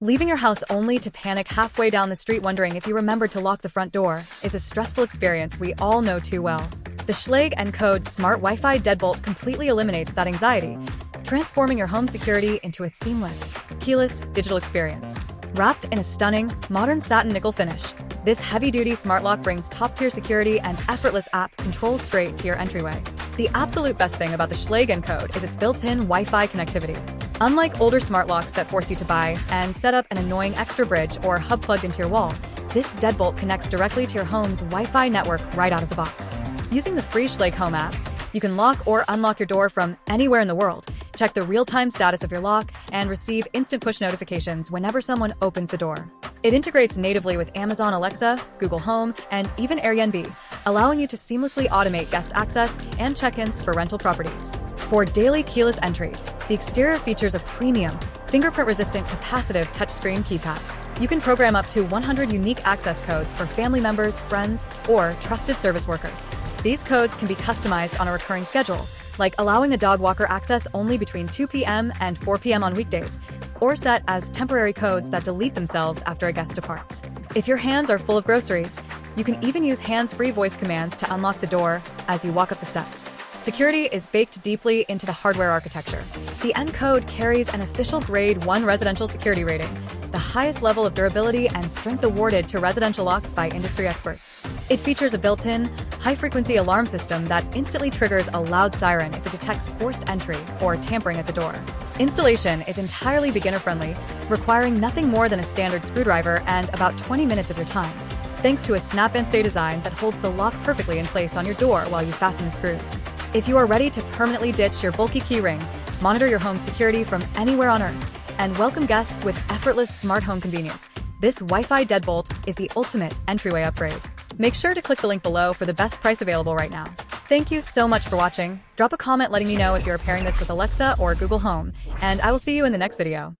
Leaving your house only to panic halfway down the street wondering if you remembered to lock the front door is a stressful experience we all know too well. The Schlage Encode Smart Wi-Fi Deadbolt completely eliminates that anxiety, transforming your home security into a seamless, keyless digital experience. Wrapped in a stunning, modern satin nickel finish, this heavy-duty smart lock brings top-tier security and effortless app control straight to your entryway. The absolute best thing about the Schlage Encode is its built-in Wi-Fi connectivity. Unlike older smart locks that force you to buy and set up an annoying extra bridge or hub plugged into your wall, this deadbolt connects directly to your home's Wi-Fi network right out of the box. Using the free Schlage Home app, you can lock or unlock your door from anywhere in the world, check the real-time status of your lock, and receive instant push notifications whenever someone opens the door. It integrates natively with Amazon Alexa, Google Home, and even Airbnb, allowing you to seamlessly automate guest access and check-ins for rental properties. For daily keyless entry, the exterior features a premium, fingerprint-resistant capacitive touchscreen keypad. You can program up to 100 unique access codes for family members, friends, or trusted service workers. These codes can be customized on a recurring schedule, like allowing a dog walker access only between 2 p.m. and 4 p.m. on weekdays, or set as temporary codes that delete themselves after a guest departs. If your hands are full of groceries, you can even use hands-free voice commands to unlock the door as you walk up the steps. Security is baked deeply into the hardware architecture. The Encode carries an official Grade 1 residential security rating, the highest level of durability and strength awarded to residential locks by industry experts. It features a built-in, high-frequency alarm system that instantly triggers a loud siren if it detects forced entry or tampering at the door. Installation is entirely beginner-friendly, requiring nothing more than a standard screwdriver and about 20 minutes of your time, thanks to a snap-and-stay design that holds the lock perfectly in place on your door while you fasten the screws. If you are ready to permanently ditch your bulky keyring, monitor your home's security from anywhere on Earth, and welcome guests with effortless smart home convenience, this Wi-Fi deadbolt is the ultimate entryway upgrade. Make sure to click the link below for the best price available right now. Thank you so much for watching. Drop a comment letting me know if you're pairing this with Alexa or Google Home, and I will see you in the next video.